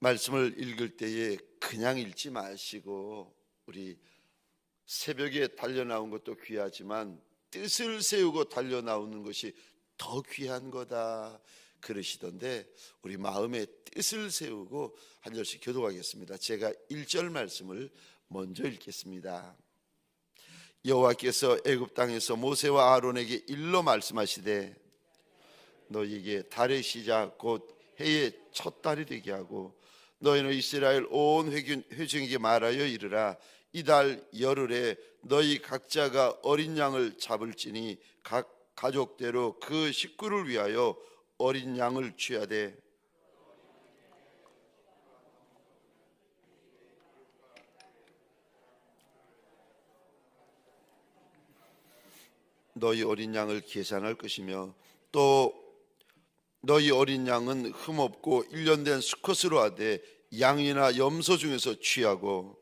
말씀을 읽을 때에 그냥 읽지 마시고 우리 새벽에 달려나온 것도 귀하지만 뜻을 세우고 달려나오는 것이 더 귀한 거다 그러시던데, 우리 마음에 뜻을 세우고 한 절씩 교독하겠습니다. 제가 1절 말씀을 먼저 읽겠습니다. 여호와께서 애굽 땅에서 모세와 아론에게 일러 말씀하시되 너희에게 달의 시작 곧 해의 첫 달이 되게 하고 너희는 이스라엘 온 회중에게 말하여 이르라. 이달 열흘에 너희 각자가 어린 양을 잡을지니 각 가족대로 그 식구를 위하여 어린 양을 취하되 너희 어린 양을 계산할 것이며 또 너희 어린 양은 흠없고 1년 된 수컷으로 하되 양이나 염소 중에서 취하고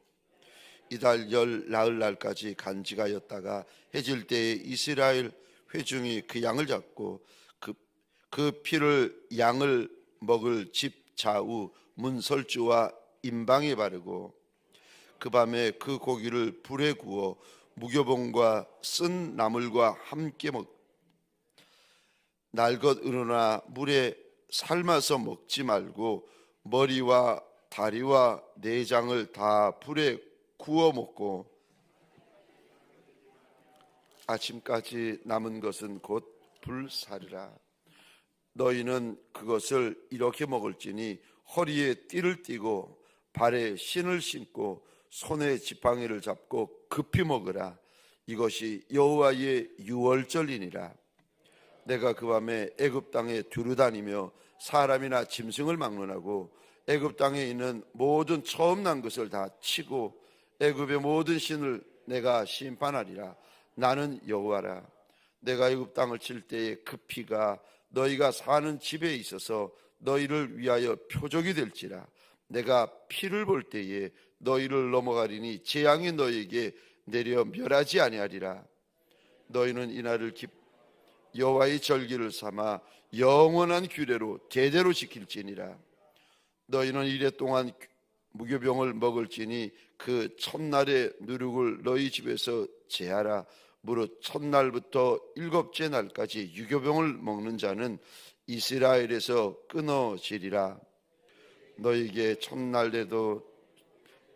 이달 열 나흘날까지 간직하였다가 해질 때에 이스라엘 회중이 그 양을 잡고 그 피를 양을 먹을 집 좌우 문설주와 임방에 바르고 그 밤에 그 고기를 불에 구워 무교봉과 쓴 나물과 함께 날것 으로나 물에 삶아서 먹지 말고 머리와 다리와 내장을 다 불에 구워 먹고 아침까지 남은 것은 곧 불사르라. 너희는 그것을 이렇게 먹을지니 허리에 띠를 띠고 발에 신을 신고 손에 지팡이를 잡고 급히 먹으라. 이것이 여호와의 유월절이니라. 내가 그 밤에 애굽 땅에 두루다니며 사람이나 짐승을 막론하고 애굽 땅에 있는 모든 처음 난 것을 다 치고 애굽의 모든 신을 내가 심판하리라. 나는 여호와라. 내가 애굽 땅을 칠 때에 그 피가 너희가 사는 집에 있어서 너희를 위하여 표적이 될지라. 내가 피를 볼 때에 너희를 넘어가리니 재앙이 너희에게 내려 멸하지 아니하리라. 너희는 이날을 여호와의 절기를 삼아 영원한 규례로 대대로 지킬지니라. 너희는 이래 동안 무교병을 먹을지니 그 첫날의 누룩을 너희 집에서 제하라. 무릇 첫날부터 일곱째 날까지 유교병을 먹는 자는 이스라엘에서 끊어지리라. 너희에게 첫날에도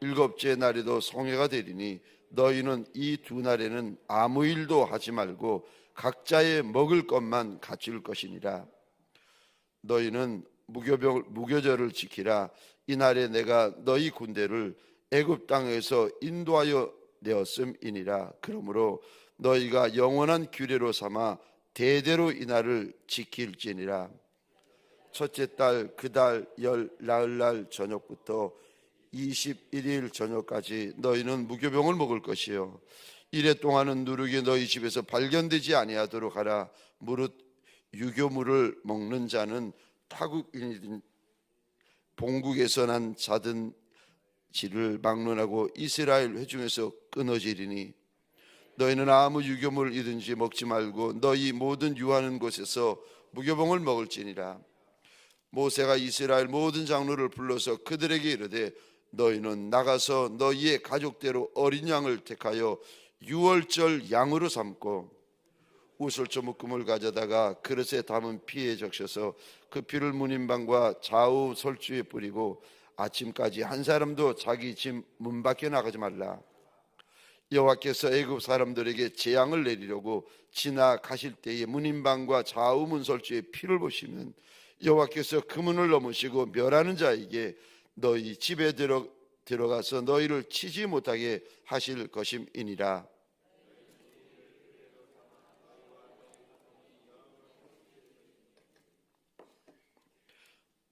일곱째 날에도 성회가 되리니 너희는 이 두 날에는 아무 일도 하지 말고 각자의 먹을 것만 갖출 것이니라. 너희는 무교절을 지키라. 이날에 내가 너희 군대를 애굽 땅에서 인도하여 내었음이니라. 그러므로 너희가 영원한 규례로 삼아 대대로 이날을 지킬지니라. 첫째 달 그 달 열 나흘날 저녁부터 21일 저녁까지 너희는 무교병을 먹을 것이요 이래 동안은 누룩이 너희 집에서 발견되지 아니하도록 하라. 무릇 유교물을 먹는 자는 타국인이든 본국에서 난 자든지를 막론하고 이스라엘 회중에서 끊어지리니 너희는 아무 유교물이든지 먹지 말고 너희 모든 유하는 곳에서 무교병을 먹을지니라. 모세가 이스라엘 모든 장로를 불러서 그들에게 이르되 너희는 나가서 너희의 가족대로 어린 양을 택하여 유월절 양으로 삼고 우슬조 묶음을 가져다가 그릇에 담은 피에 적셔서 그 피를 문인방과 좌우 설주에 뿌리고 아침까지 한 사람도 자기 집 문 밖에 나가지 말라. 여호와께서 애굽 사람들에게 재앙을 내리려고 지나가실 때에 문인방과 좌우 문설주의 피를 보시면 여호와께서 그 문을 넘으시고 멸하는 자에게 너희 집에 들어가서 너희를 치지 못하게 하실 것임이니라.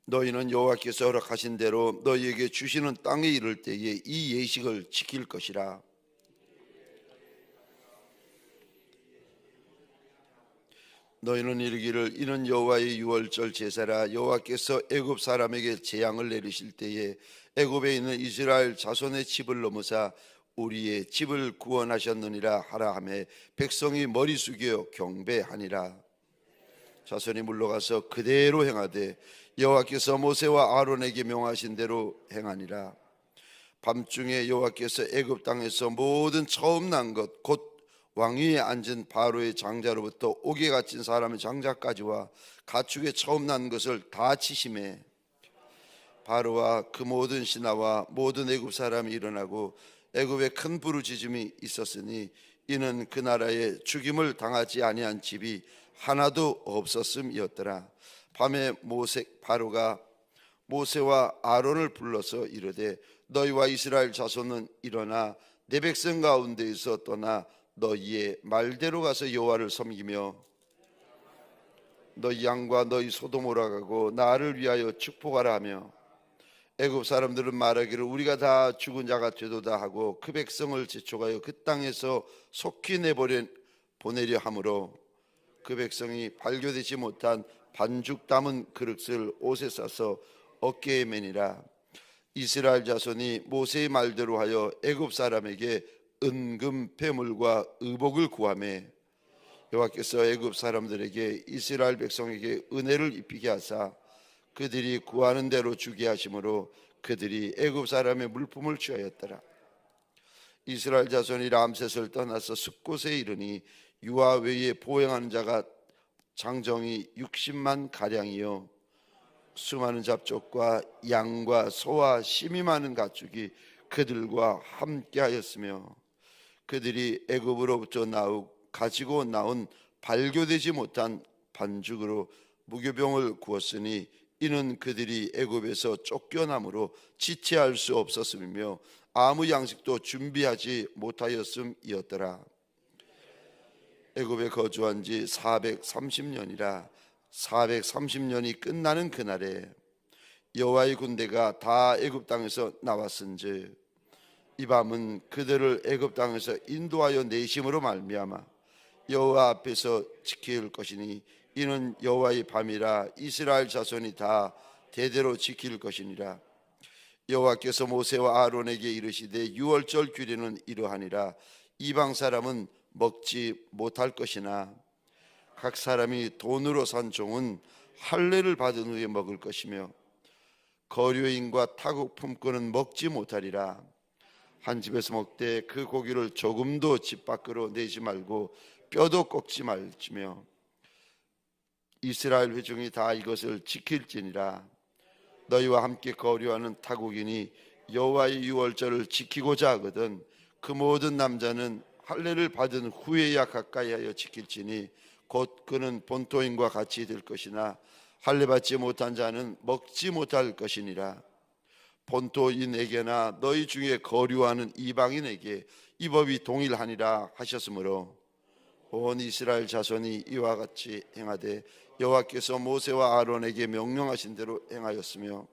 너희는 여호와께서 허락하신 대로 너희에게 주시는 땅에 이를 때에 이 예식을 지킬 것이라. 너희는 이르기를 이는 여호와의 유월절 제사라. 여호와께서 애굽 사람에게 재앙을 내리실 때에 애굽에 있는 이스라엘 자손의 집을 넘으사 우리의 집을 구원하셨느니라 하라 하매 백성이 머리 숙여 경배하니라. 자손이 물러가서 그대로 행하되 여호와께서 모세와 아론에게 명하신 대로 행하니라. 밤중에 여호와께서 애굽 땅에서 모든 처음 난 것 곧 왕위에 앉은 바로의 장자로부터 옥에 갇힌 사람의 장자까지와 가축의 처음 난 것을 다 치심해 바로와 그 모든 신하와 모든 애굽 사람이 일어나고 애굽에 큰 부르짖음이 있었으니 이는 그 나라에 죽임을 당하지 아니한 집이 하나도 없었음이었더라. 밤에 바로가 모세와 아론을 불러서 이르되 너희와 이스라엘 자손은 일어나 내 백성 가운데에서 떠나 너희의 말대로 가서 여호와를 섬기며 너희 양과 너희 소도 몰아가고 나를 위하여 축복하라 하며 애굽 사람들은 말하기를 우리가 다 죽은 자가 되도다 하고 그 백성을 재촉하여 그 땅에서 속히 보내려 하므로 그 백성이 발교되지 못한 반죽 담은 그릇을 옷에 싸서 어깨에 매니라. 이스라엘 자손이 모세의 말대로 하여 애굽 사람에게 은금 패물과 의복을 구하매 여호와께서 애굽 사람들에게 이스라엘 백성에게 은혜를 입히게 하사 그들이 구하는 대로 주게 하심으로 그들이 애굽 사람의 물품을 취하였더라. 이스라엘 자손이 람셋을 떠나서 숫곳에 이르니 유아 외에 보행하는 자가 장정이 60만 가량이요 수많은 잡족과 양과 소와 심이 많은 가축이 그들과 함께하였으며 그들이 애굽으로부터 가지고 나온 발교되지 못한 반죽으로 무교병을 구웠으니 이는 그들이 애굽에서 쫓겨남으로 지체할 수 없었음이며 아무 양식도 준비하지 못하였음이었더라. 애굽에 거주한 지 430년이라 430년이 끝나는 그날에 여호와의 군대가 다 애굽 땅에서 나왔은즉 이 밤은 그들을 애굽 땅에서 인도하여 내심으로 말미암아 여호와 앞에서 지킬 것이니 이는 여호와의 밤이라 이스라엘 자손이 다 대대로 지킬 것이니라. 여호와께서 모세와 아론에게 이르시되 유월절 규례는 이러하니라. 이방 사람은 먹지 못할 것이나 각 사람이 돈으로 산 종은 할례를 받은 후에 먹을 것이며 거류인과 타국 품꾼은 먹지 못하리라. 한 집에서 먹되 그 고기를 조금도 집 밖으로 내지 말고 뼈도 꺾지 말지며 이스라엘 회중이 다 이것을 지킬지니라. 너희와 함께 거류하는 타국인이 여호와의 유월절을 지키고자 하거든 그 모든 남자는 할례를 받은 후에야 가까이하여 지킬지니 곧 그는 본토인과 같이 될 것이나 할례 받지 못한 자는 먹지 못할 것이니라. 본토인에게나 너희 중에 거류하는 이방인에게 이 법이 동일하니라 하셨으므로 온 이스라엘 자손이 이와 같이 행하되 여호와께서 모세와 아론에게 명령하신 대로 행하였으며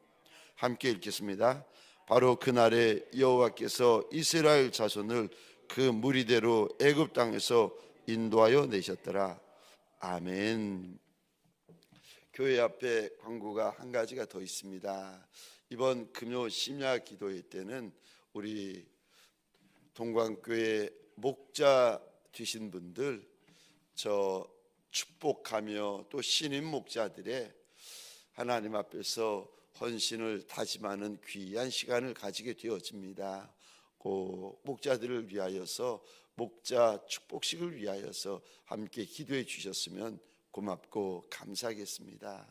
함께 읽겠습니다. 바로 그날에 여호와께서 이스라엘 자손을 그 무리대로 애굽 땅에서 인도하여 내셨더라. 아멘. 교회 앞에 광고가 한 가지가 더 있습니다. 이번 금요 심야 기도회 때는 우리 동광교회 목자 되신 분들 저 축복하며 또 신임 목자들의 하나님 앞에서 헌신을 다짐하는 귀한 시간을 가지게 되어집니다. 그 목자들을 위하여서 목자 축복식을 위하여서 함께 기도해 주셨으면 고맙고 감사하겠습니다.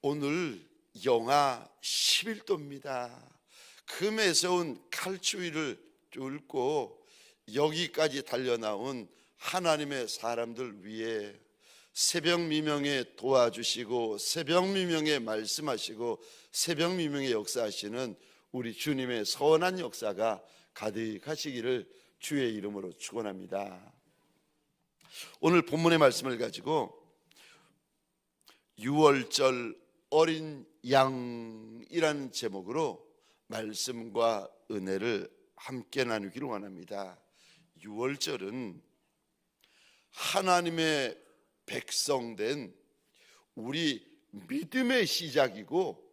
오늘 영하 11도입니다. 그 매서운 칼추위를 뚫고 여기까지 달려나온 하나님의 사람들 위해 새벽 미명에 도와주시고 새벽 미명에 말씀하시고 새벽 미명에 역사하시는 우리 주님의 선한 역사가 가득하시기를 주의 이름으로 축원합니다. 오늘 본문의 말씀을 가지고 유월절 어린 양이라는 제목으로 말씀과 은혜를 함께 나누기를 원합니다. 유월절은 하나님의 백성된 우리 믿음의 시작이고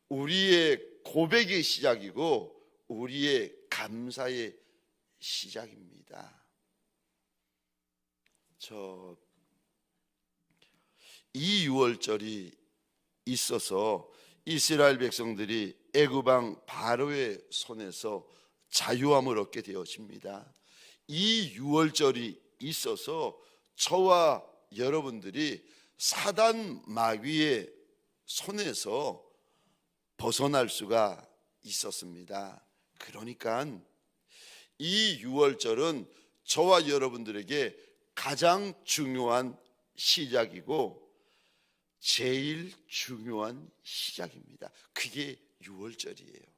우리의 고백의 시작이고 우리의 감사의 시작입니다. 이 유월절이 있어서 이스라엘 백성들이 애굽 왕 바로의 손에서 자유함을 얻게 되어집니다. 이 유월절이 있어서 저와 여러분들이 사단 마귀의 손에서 벗어날 수가 있었습니다. 그러니까 이 유월절은 저와 여러분들에게 가장 중요한 시작이고 제일 중요한 시작입니다. 그게 유월절이에요.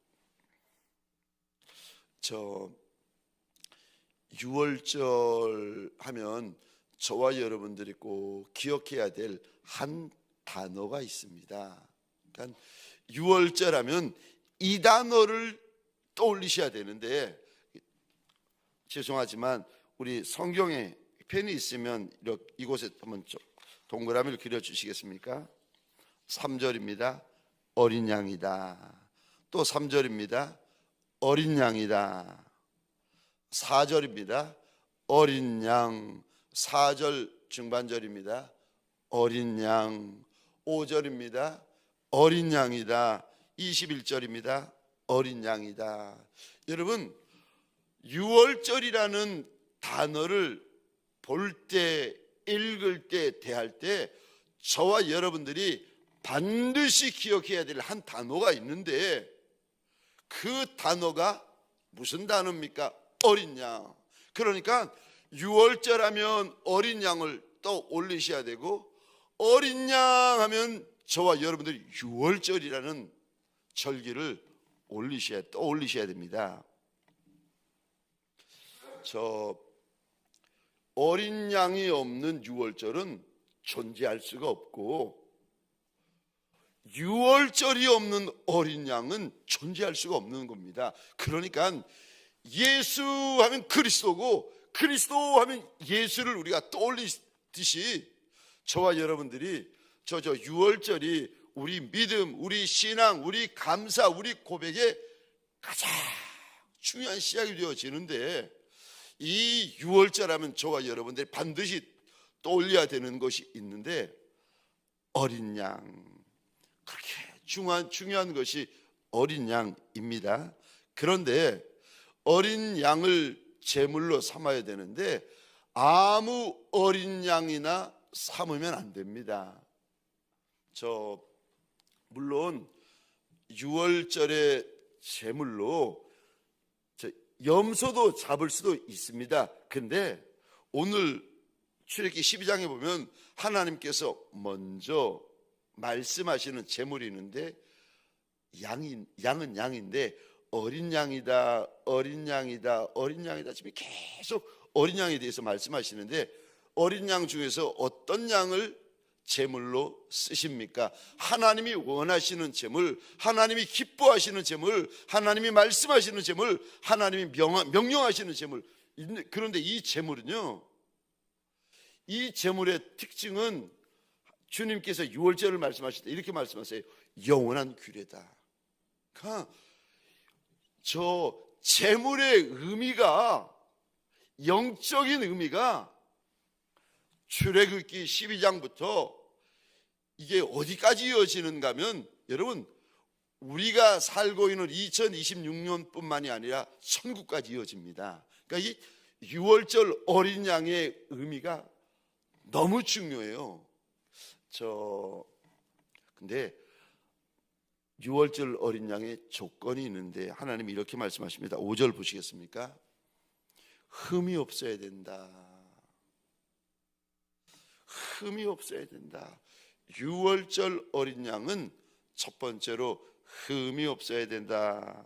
유월절 하면 저와 여러분들이 꼭 기억해야 될 한 단어가 있습니다. 그러니까 유월절 하면 이 단어를 떠올리셔야 되는데, 죄송하지만 우리 성경에 펜이 있으면 이곳에 한번 동그라미를 그려주시겠습니까? 3절입니다. 어린 양이다. 또 3절입니다. 어린 양이다. 4절입니다. 어린 양. 4절 중반절입니다. 어린 양. 5절입니다. 어린 양이다. 21절입니다. 어린 양이다. 여러분, 유월절이라는 단어를 볼 때, 읽을 때, 대할 때 저와 여러분들이 반드시 기억해야 될 한 단어가 있는데, 그 단어가 무슨 단어입니까? 어린 양. 그러니까 유월절 하면 어린 양을 떠올리셔야 되고, 어린 양 하면 저와 여러분들이 유월절이라는 절기를 떠올리셔야 됩니다. 어린 양이 없는 유월절은 존재할 수가 없고, 유월절이 없는 어린 양은 존재할 수가 없는 겁니다. 그러니까 예수 하면 그리스도고, 그리스도 하면 예수를 우리가 떠올리듯이 저와 여러분들이 저 유월절이 우리 믿음, 우리 신앙, 우리 감사, 우리 고백의 가장 중요한 시작이 되어지는데, 이 유월절 하면 저와 여러분들이 반드시 떠올려야 되는 것이 있는데, 어린 양. 그렇게 중요한 것이 어린 양입니다. 그런데 어린 양을 제물로 삼아야 되는데, 아무 어린 양이나 삼으면 안 됩니다. 물론 유월절의 제물로 염소도 잡을 수도 있습니다. 근데 오늘 출애굽기 12장에 보면 하나님께서 먼저 말씀하시는 제물이 있는데, 양은 양인데 어린 양이다, 어린 양이다, 어린 양이다. 지금 계속 어린 양에 대해서 말씀하시는데, 어린 양 중에서 어떤 양을 제물로 쓰십니까? 하나님이 원하시는 제물, 하나님이 기뻐하시는 제물, 하나님이 말씀하시는 제물, 하나님이 명령하시는 제물. 그런데 이 제물은요, 이 제물의 특징은 주님께서 유월절을 말씀하실 때 이렇게 말씀하세요. 영원한 규례다. 그러니까 저 제물의 의미가, 영적인 의미가 출애굽기 12장부터 이게 어디까지 이어지는가 하면, 여러분, 우리가 살고 있는 2026년뿐만이 아니라 천국까지 이어집니다. 그러니까 이 유월절 어린 양의 의미가 너무 중요해요. 근데 유월절 어린 양의 조건이 있는데, 하나님이 이렇게 말씀하십니다. 5절 보시겠습니까? 흠이 없어야 된다. 흠이 없어야 된다. 유월절 어린 양은 첫 번째로 흠이 없어야 된다.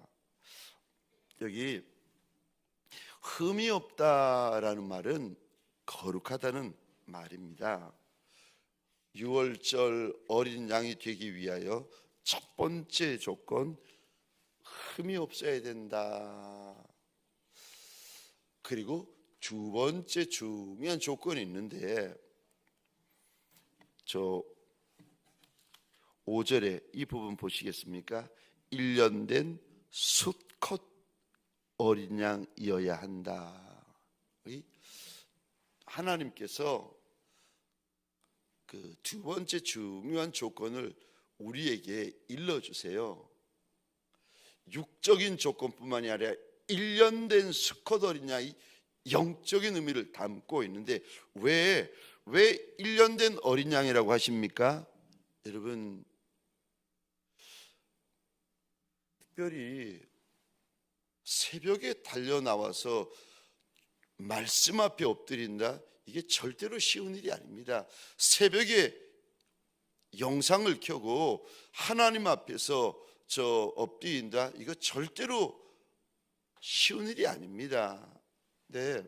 여기 흠이 없다라는 말은 거룩하다는 말입니다. 유월절 어린 양이 되기 위하여 첫 번째 조건, 흠이 없어야 된다. 그리고 두 번째 중요한 조건이 있는데, 5절에 이 부분 보시겠습니까? 1년 된 수컷 어린 양이어야 한다. 하나님께서 그 두 번째 중요한 조건을 우리에게 일러주세요. 육적인 조건뿐만이 아니라 1년 된 수컷 어린 양이 영적인 의미를 담고 있는데 왜 1년 된 어린 양이라고 하십니까? 여러분, 특별히 새벽에 달려나와서 말씀 앞에 엎드린다, 이게 절대로 쉬운 일이 아닙니다. 새벽에 영상을 켜고 하나님 앞에서 엎드린다, 이거 절대로 쉬운 일이 아닙니다. 네.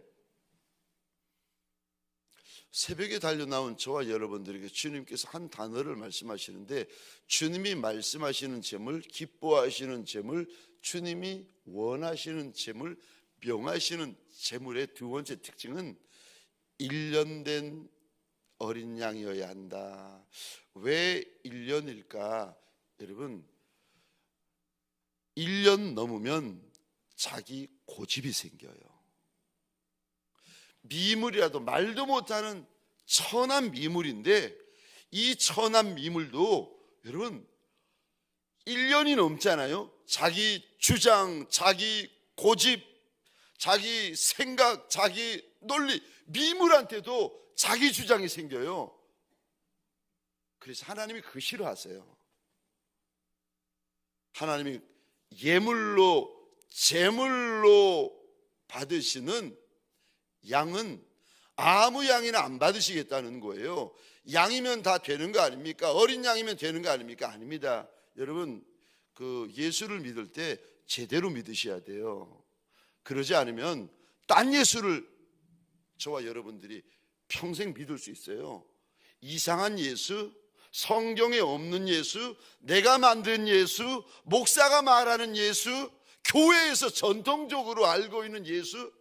새벽에 달려나온 저와 여러분들에게 주님께서 한 단어를 말씀하시는데, 주님이 말씀하시는 재물, 기뻐하시는 재물, 주님이 원하시는 재물, 명하시는 재물의 두 번째 특징은 1년 된 어린 양이어야 한다. 왜 1년일까? 여러분, 1년 넘으면 자기 고집이 생겨요. 미물이라도 말도 못하는 천한 미물인데, 이 천한 미물도 여러분 1년이 넘잖아요. 자기 주장, 자기 고집, 자기 생각, 자기 논리, 미물한테도 자기 주장이 생겨요. 그래서 하나님이 그거 싫어하세요. 하나님이 예물로, 제물로 받으시는 양은 아무 양이나 안 받으시겠다는 거예요. 양이면 다 되는 거 아닙니까? 어린 양이면 되는 거 아닙니까? 아닙니다. 여러분, 예수를 믿을 때 제대로 믿으셔야 돼요. 그러지 않으면 딴 예수를 저와 여러분들이 평생 믿을 수 있어요. 이상한 예수, 성경에 없는 예수, 내가 만든 예수, 목사가 말하는 예수, 교회에서 전통적으로 알고 있는 예수,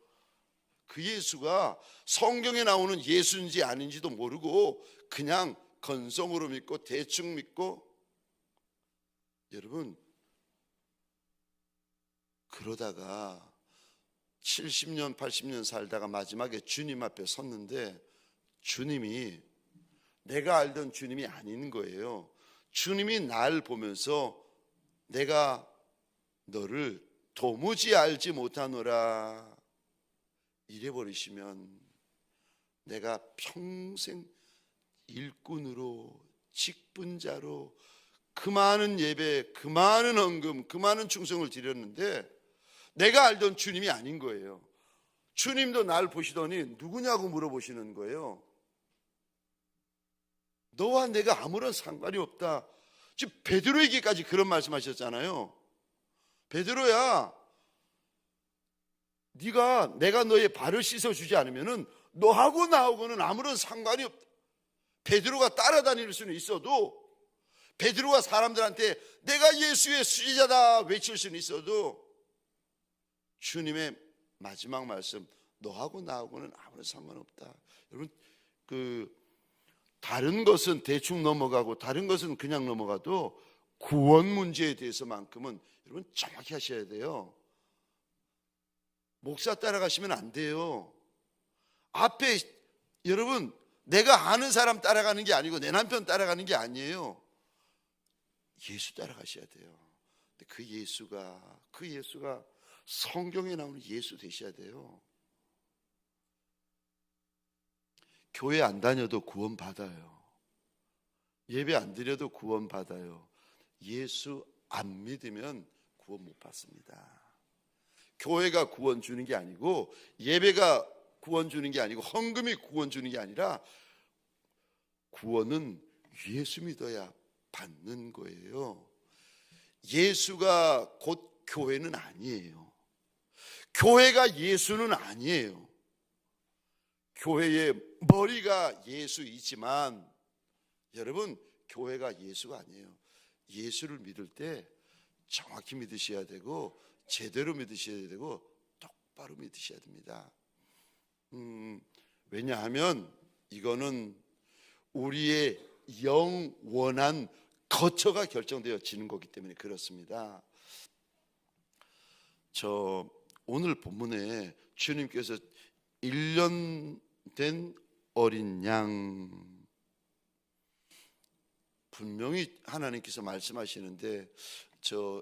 그 예수가 성경에 나오는 예수인지 아닌지도 모르고 그냥 건성으로 믿고 대충 믿고, 여러분, 그러다가 70년 80년 살다가 마지막에 주님 앞에 섰는데 주님이 내가 알던 주님이 아닌 거예요. 주님이 날 보면서 내가 너를 도무지 알지 못하노라 이래 버리시면 내가 평생 일꾼으로, 직분자로 그 많은 예배, 그 많은 헌금, 그 많은 충성을 드렸는데 내가 알던 주님이 아닌 거예요. 주님도 날 보시더니 누구냐고 물어보시는 거예요. 너와 내가 아무런 상관이 없다. 지금 베드로에게까지 그런 말씀하셨잖아요. 베드로야, 내가 너의 발을 씻어주지 않으면 너하고 나하고는 아무런 상관이 없다. 베드로가 따라다닐 수는 있어도, 베드로가 사람들한테 내가 예수의 수제자다 외칠 수는 있어도, 주님의 마지막 말씀, 너하고 나하고는 아무런 상관없다. 여러분, 다른 것은 대충 넘어가고 다른 것은 그냥 넘어가도 구원 문제에 대해서만큼은 여러분 정확히 하셔야 돼요. 목사 따라가시면 안 돼요. 앞에 여러분, 내가 아는 사람 따라가는 게 아니고 내 남편 따라가는 게 아니에요. 예수 따라가셔야 돼요. 근데 그 예수가 성경에 나오는 예수 되셔야 돼요. 교회 안 다녀도 구원 받아요. 예배 안 드려도 구원 받아요. 예수 안 믿으면 구원 못 받습니다. 교회가 구원 주는 게 아니고, 예배가 구원 주는 게 아니고, 헌금이 구원 주는 게 아니라, 구원은 예수 믿어야 받는 거예요. 예수가 곧 교회는 아니에요. 교회가 예수는 아니에요. 교회의 머리가 예수이지만 여러분, 교회가 예수가 아니에요. 예수를 믿을 때 정확히 믿으셔야 되고, 제대로 믿으셔야 되고, 똑바로 믿으셔야 됩니다. 왜냐하면 이거는 우리의 영원한 거처가 결정되어지는 거기 때문에 그렇습니다. 오늘 본문에 주님께서 1년 된 어린 양, 분명히 하나님께서 말씀하시는데, 저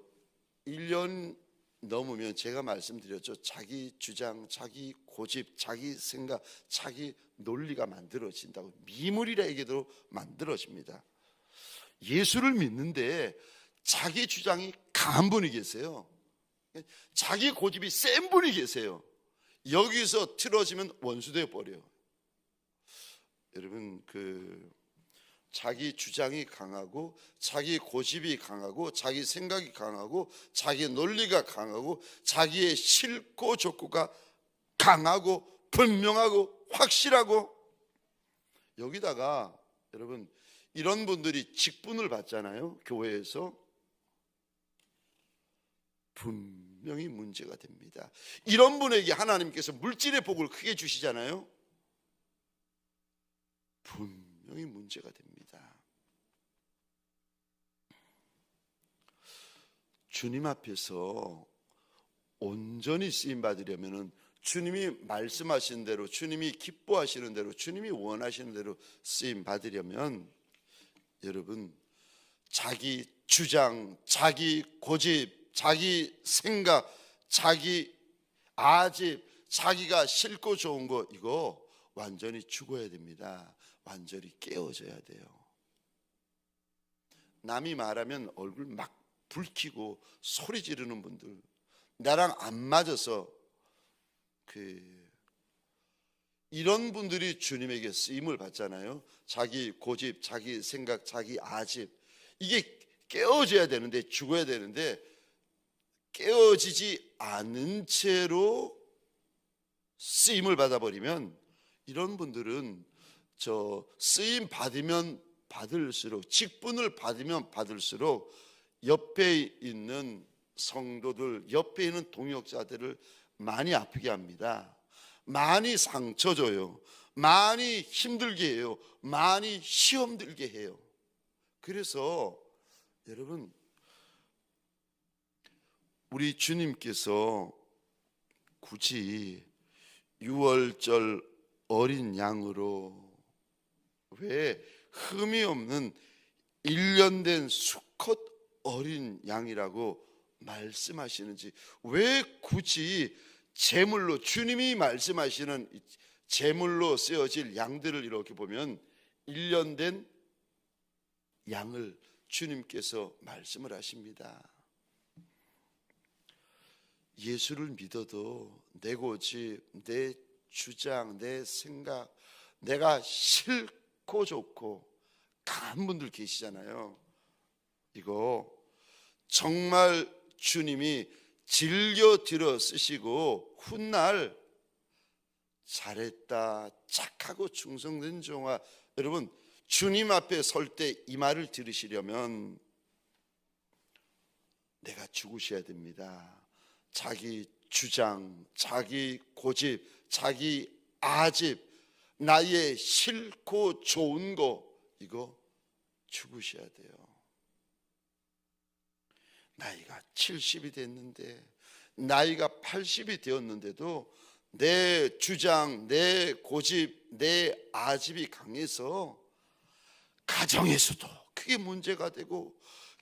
1년 넘으면 제가 말씀드렸죠. 자기 주장, 자기 고집, 자기 생각, 자기 논리가 만들어진다고. 미물이라에게도 만들어집니다. 예수를 믿는데 자기 주장이 강한 분이 계세요. 자기 고집이 센 분이 계세요. 여기서 틀어지면 원수되어 버려요. 여러분, 자기 주장이 강하고 자기 고집이 강하고 자기 생각이 강하고 자기 논리가 강하고 자기의 싫고 좋고가 강하고 분명하고 확실하고, 여기다가 여러분 이런 분들이 직분을 받잖아요. 교회에서 분명히 문제가 됩니다. 이런 분에게 하나님께서 물질의 복을 크게 주시잖아요. 분명히 문제가 됩니다. 주님 앞에서 온전히 쓰임 받으려면은 주님이 말씀하시는 대로, 주님이 기뻐하시는 대로, 주님이 원하시는 대로 쓰임 받으려면 여러분 자기 주장, 자기 고집, 자기 생각, 자기 아집, 자기가 싫고 좋은 거, 이거 완전히 죽어야 됩니다. 완전히 깨어져야 돼요. 남이 말하면 얼굴 막 붉히고 소리 지르는 분들, 나랑 안 맞아서 이런 분들이 주님에게 쓰임을 받잖아요. 자기 고집, 자기 생각, 자기 아집, 이게 깨어져야 되는데, 죽어야 되는데 깨어지지 않은 채로 쓰임을 받아버리면, 이런 분들은 쓰임 받으면 받을수록, 직분을 받으면 받을수록 옆에 있는 성도들, 옆에 있는 동역자들을 많이 아프게 합니다. 많이 상처 줘요. 많이 힘들게 해요. 많이 시험 들게 해요. 그래서 여러분, 우리 주님께서 굳이 6월절 어린 양으로, 왜 흠이 없는 1년 된 수컷 어린 양이라고 말씀하시는지, 왜 굳이 제물로, 주님이 말씀하시는 제물로 쓰여질 양들을 이렇게 보면 1년 된 양을 주님께서 말씀을 하십니다. 예수를 믿어도 내 고집, 내 주장, 내 생각, 내가 싫고 좋고 강한 분들 계시잖아요. 이거 정말 주님이 즐겨 들어 쓰시고 훗날 잘했다, 착하고 충성된 종아, 여러분 주님 앞에 설 때 이 말을 들으시려면 내가 죽으셔야 됩니다. 자기 주장, 자기 고집, 자기 아집, 나의 싫고 좋은 거, 이거 죽으셔야 돼요. 나이가 70이 됐는데, 나이가 80이 되었는데도 내 주장, 내 고집, 내 아집이 강해서 가정에서도 그게 문제가 되고,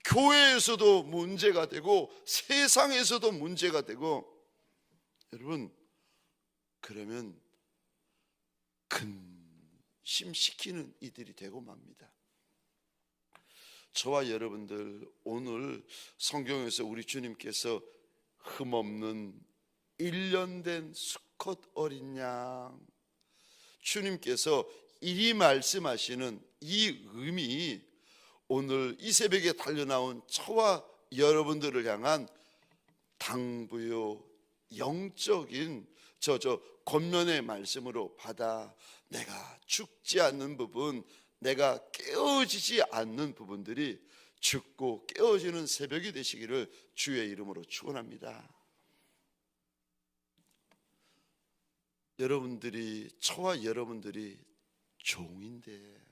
교회에서도 문제가 되고, 세상에서도 문제가 되고, 여러분 그러면 근심시키는 이들이 되고 맙니다. 저와 여러분들, 오늘 성경에서 우리 주님께서 흠없는 1년 된 수컷 어린 양, 주님께서 이 말씀하시는 이 의미, 오늘 이 새벽에 달려나온 저와 여러분들을 향한 당부요, 영적인 권면의 말씀으로 받아 내가 죽지 않는 부분, 내가 깨어지지 않는 부분들이 죽고 깨어지는 새벽이 되시기를 주의 이름으로 축원합니다. 여러분들이, 저와 여러분들이 종인데,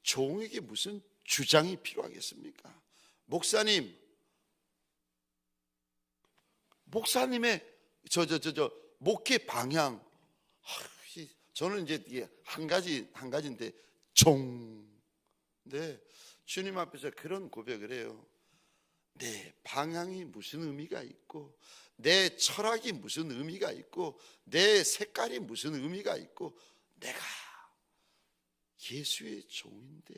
종에게 무슨 주장이 필요하겠습니까? 목사님의 목회 방향, 저는 이제 이게 한 가지인데 네, 주님 앞에서 그런 고백을 해요. 내 방향이 무슨 의미가 있고, 내 철학이 무슨 의미가 있고, 내 색깔이 무슨 의미가 있고, 내가 예수의 종인데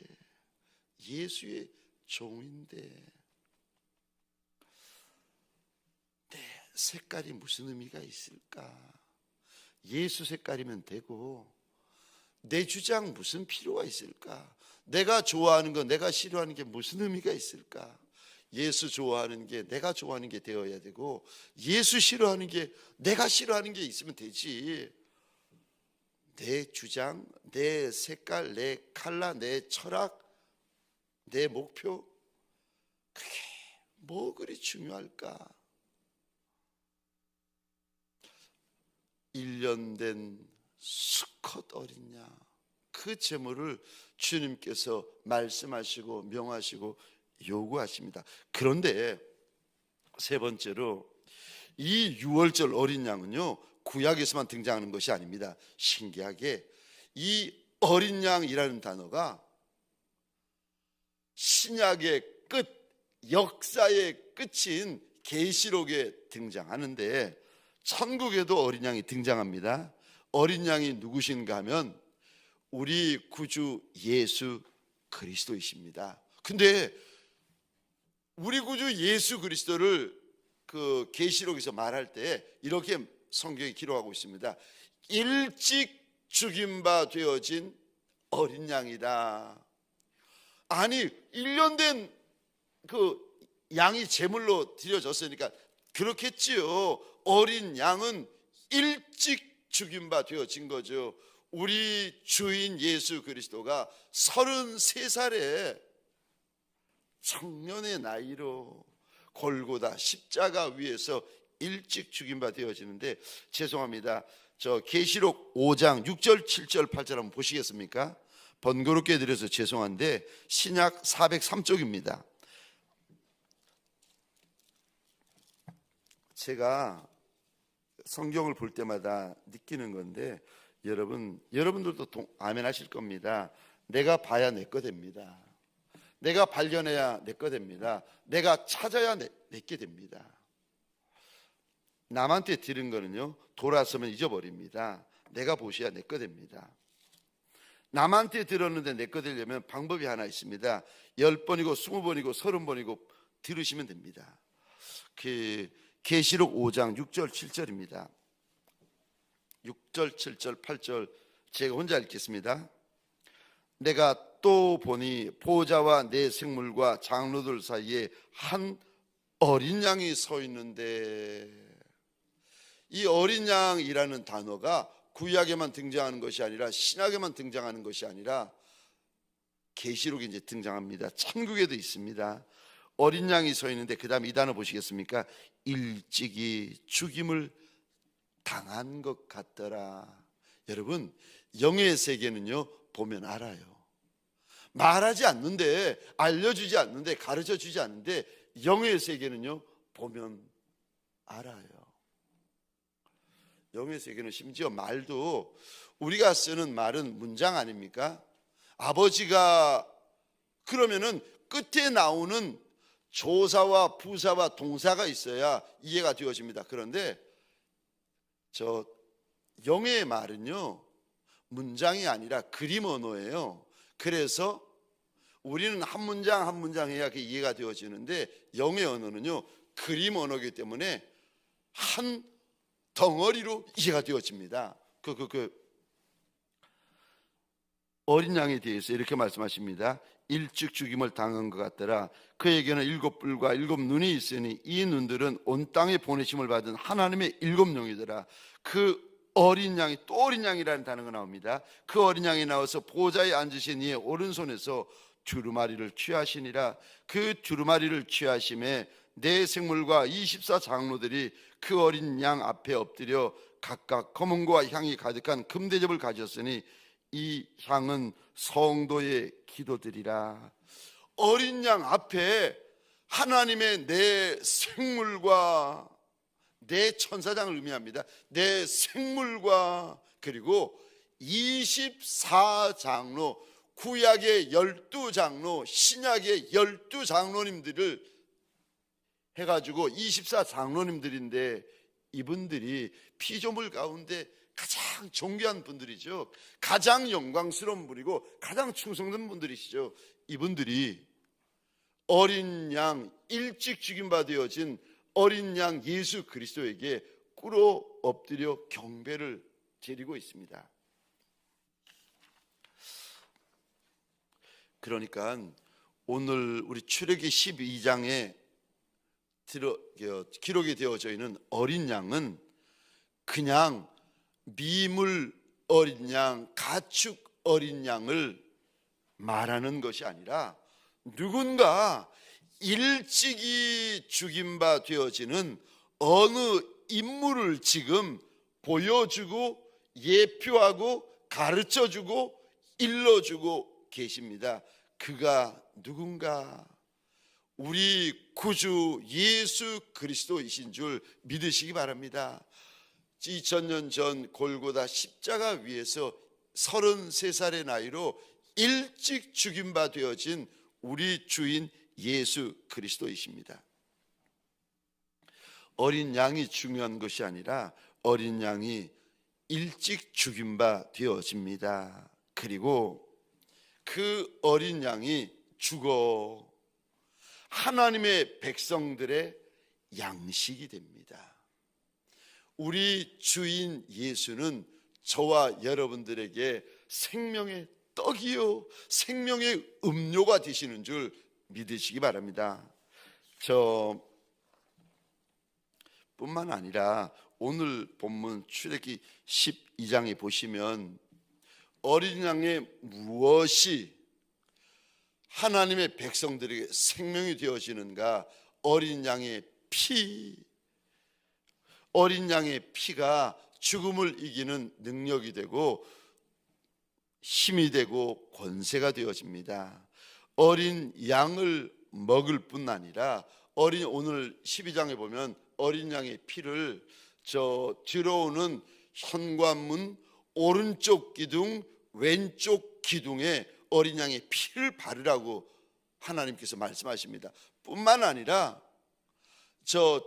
내 색깔이 무슨 의미가 있을까? 예수 색깔이면 되고, 내 주장 무슨 필요가 있을까? 내가 좋아하는 거, 내가 싫어하는 게 무슨 의미가 있을까? 예수 좋아하는 게 내가 좋아하는 게 되어야 되고, 예수 싫어하는 게 내가 싫어하는 게 있으면 되지. 내 주장, 내 색깔, 내 컬러, 내 철학, 내 목표, 그게 뭐 그리 중요할까? 1년 된 수컷 어린 양, 그 제물을 주님께서 말씀하시고 명하시고 요구하십니다. 그런데 세 번째로 이 유월절 어린 양은요, 구약에서만 등장하는 것이 아닙니다. 신기하게 이 어린 양이라는 단어가 신약의 끝, 역사의 끝인 계시록에 등장하는데, 천국에도 어린 양이 등장합니다. 어린 양이 누구신가 하면 우리 구주 예수 그리스도이십니다. 근데 우리 구주 예수 그리스도를 그 계시록에서 말할 때 이렇게 성경이 기록하고 있습니다. 일찍 죽임 바 되어진 어린 양이다. 아니, 1년 된 그 양이 제물로 드려졌으니까 그렇겠지요. 어린 양은 일찍 죽임 바 되어진 거죠. 우리 주인 예수 그리스도가 33살에 청년의 나이로 골고다 십자가 위에서 일찍 죽임 바 되어지는데, 죄송합니다, 저 계시록 5장 6절 7절 8절 한번 보시겠습니까? 번거롭게 드려서 죄송한데 신약 403쪽입니다. 제가 성경을 볼 때마다 느끼는 건데, 여러분들도 아멘 하실 겁니다. 내가 봐야 내 거 됩니다. 내가 발견해야 내 거 됩니다. 내가 찾아야 내게 됩니다. 남한테 들은 거는요, 돌아서면 잊어버립니다. 내가 보셔야 내 거 됩니다. 남한테 들었는데 내 거 되려면 방법이 하나 있습니다. 10번이고 20번이고 30번이고 들으시면 됩니다. 그 계시록 5장 6절 7절입니다. 6절 7절 8절 제가 혼자 읽겠습니다. 내가 또 보니 보좌와 내 생물과 장로들 사이에 한 어린 양이 서 있는데, 이 어린 양이라는 단어가 구약에만 등장하는 것이 아니라, 신약에만 등장하는 것이 아니라 계시록에 이제 등장합니다. 천국에도 있습니다. 어린 양이 서 있는데, 그 다음에 이 단어 보시겠습니까? 일찍이 죽임을 당한 것 같더라. 여러분, 영의 세계는요, 보면 알아요. 말하지 않는데, 알려주지 않는데, 가르쳐주지 않는데, 영의 세계는요, 보면 알아요. 영의 세계는 심지어 말도, 우리가 쓰는 말은 문장 아닙니까? 아버지가 그러면은 끝에 나오는 조사와 부사와 동사가 있어야 이해가 되어집니다. 그런데 저 영의 말은요, 문장이 아니라 그림 언어예요. 그래서 우리는 한 문장 한 문장 해야 그게 이해가 되어지는데, 영의 언어는요, 그림 언어이기 때문에 한 덩어리로 이해가 되어집니다. 어린 양에 대해서 이렇게 말씀하십니다. 일찍 죽임을 당한 것 같더라. 그에게는 7뿔과 7눈이 있으니 이 눈들은 온 땅에 보내심을 받은 하나님의 7영이더라. 그 어린 양이, 또 어린 양이라는 단어가 나옵니다. 그 어린 양이 나와서 보좌에 앉으신 이의 오른손에서 두루마리를 취하시니라. 그 두루마리를 취하심에 네 생물과 24 장로들이 그 어린 양 앞에 엎드려 각각 검은고와 향이 가득한 금대접을 가졌으니 이 향은 성도의 기도들이라. 어린 양 앞에 하나님의 내 생물과, 내 천사장을 의미합니다. 내 생물과 그리고 24장로, 구약의 12장로, 신약의 12장로님들을 해가지고 24장로님들인데, 이분들이 피조물 가운데 가장 존귀한 분들이죠. 가장 영광스러운 분이고 가장 충성된 분들이시죠. 이분들이 어린 양, 일찍 죽임바 되어진 어린 양 예수 그리스도에게 꿇어 엎드려 경배를 드리고 있습니다. 그러니까 오늘 우리 출애기 12장에 기록이 되어져 있는 어린 양은 그냥 미물 어린 양, 가축 어린 양을 말하는 것이 아니라 누군가 일찍이 죽임바 되어지는 어느 인물을 지금 보여주고 예표하고 가르쳐주고 일러주고 계십니다. 그가 누군가? 우리 구주 예수 그리스도이신 줄 믿으시기 바랍니다. 2000년 전 골고다 십자가 위에서 33살의 나이로 일찍 죽임바 되어진 우리 주인 예수 그리스도이십니다. 어린 양이 중요한 것이 아니라 어린 양이 일찍 죽임바 되어집니다. 그리고 그 어린 양이 죽어 하나님의 백성들의 양식이 됩니다. 우리 주인 예수는 저와 여러분들에게 생명의 떡이요 생명의 음료가 되시는 줄 믿으시기 바랍니다. 뿐만 아니라 오늘 본문 출애기 12장에 보시면 어린 양의 무엇이 하나님의 백성들에게 생명이 되어지는가? 어린 양의 피, 어린 양의 피가 죽음을 이기는 능력이 되고 힘이 되고 권세가 되어집니다. 어린 양을 먹을 뿐 아니라 오늘 12장에 보면 어린 양의 피를 들어오는 현관문 오른쪽 기둥 왼쪽 기둥에 어린 양의 피를 바르라고 하나님께서 말씀하십니다. 뿐만 아니라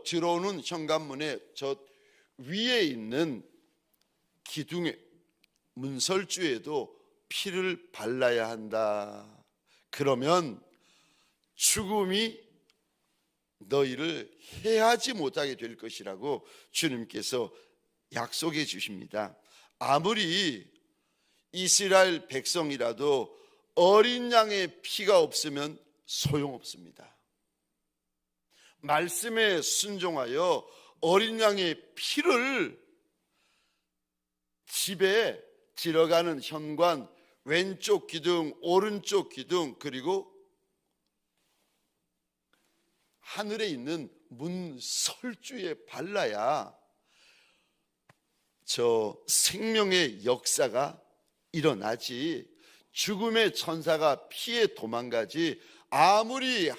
들어오는 현관문에 위에 있는 기둥의 문설주에도 피를 발라야 한다. 그러면 죽음이 너희를 해하지 못하게 될 것이라고 주님께서 약속해 주십니다. 아무리 이스라엘 백성이라도 어린 양의 피가 없으면 소용없습니다. 말씀에 순종하여 어린 양의 피를 집에 들어가는 현관 왼쪽 기둥 오른쪽 기둥 그리고 하늘에 있는 문설주에 발라야 생명의 역사가 일어나지, 죽음의 천사가 피해 도망가지. 아무리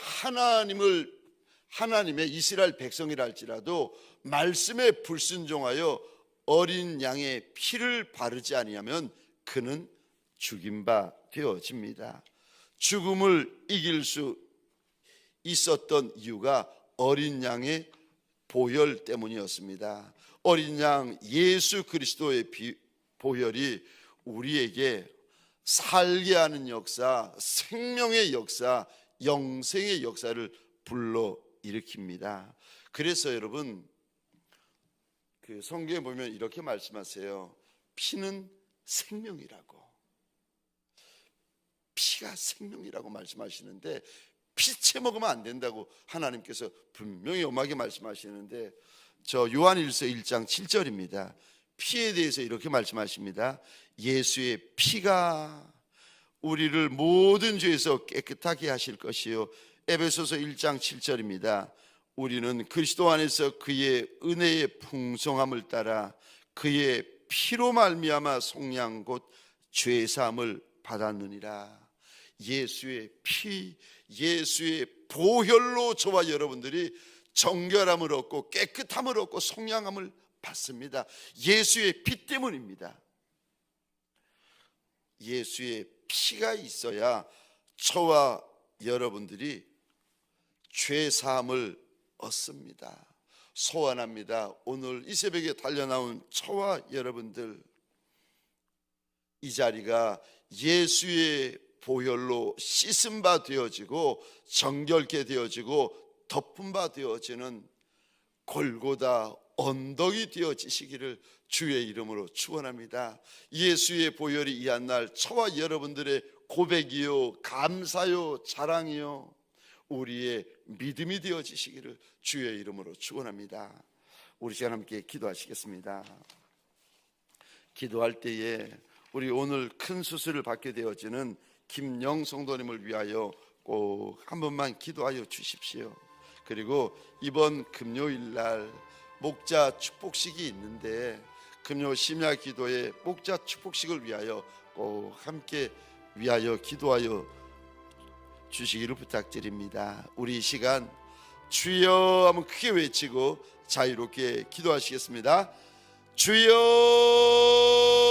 하나님의 이스라엘 백성이라 할지라도 말씀에 불순종하여 어린 양의 피를 바르지 아니하면 그는 죽임바 되어집니다. 죽음을 이길 수 있었던 이유가 어린 양의 보혈 때문이었습니다. 어린 양 예수 그리스도의 보혈이 우리에게 살게 하는 역사, 생명의 역사, 영생의 역사를 불러일으킵니다. 그래서 여러분 성경에 보면 이렇게 말씀하세요. 피는 생명이라고. 피가 생명이라고 말씀하시는데 피채 먹으면 안 된다고 하나님께서 분명히 엄하게 말씀하시는데 요한일서 1장 7절입니다. 피에 대해서 이렇게 말씀하십니다. 예수의 피가 우리를 모든 죄에서 깨끗하게 하실 것이요. 에베소서 1장 7절입니다. 우리는 그리스도 안에서 그의 은혜의 풍성함을 따라 그의 피로 말미암아 속량 곧 죄 사함을 받았느니라. 예수의 피, 예수의 보혈로 저와 여러분들이 정결함을 얻고 깨끗함을 얻고 속량함을 받습니다. 예수의 피 때문입니다. 예수의 피가 있어야 저와 여러분들이 죄 사함을 얻습니다. 소원합니다. 오늘 이 새벽에 달려나온 저와 여러분들, 이 자리가 예수의 보혈로 씻은 바 되어지고 정결케 되어지고 덮은 바 되어지는 골고다 언덕이 되어지시기를 주의 이름으로 축원합니다. 예수의 보혈이 이 한 날 저와 여러분들의 고백이요, 감사요, 자랑이요, 우리의 믿음이 되어지시기를 주의 이름으로 축원합니다. 우리 시간 함께 기도하시겠습니다. 기도할 때에 우리 오늘 큰 수술을 받게 되어지는 김영 성도님을 위하여 꼭 한 번만 기도하여 주십시오. 그리고 이번 금요일 날 목자 축복식이 있는데 금요 심야 기도에 목자 축복식을 위하여 꼭 함께 위하여 기도하여 주시기를 부탁드립니다. 우리 이 시간 주여 한번 크게 외치고 자유롭게 기도하시겠습니다. 주여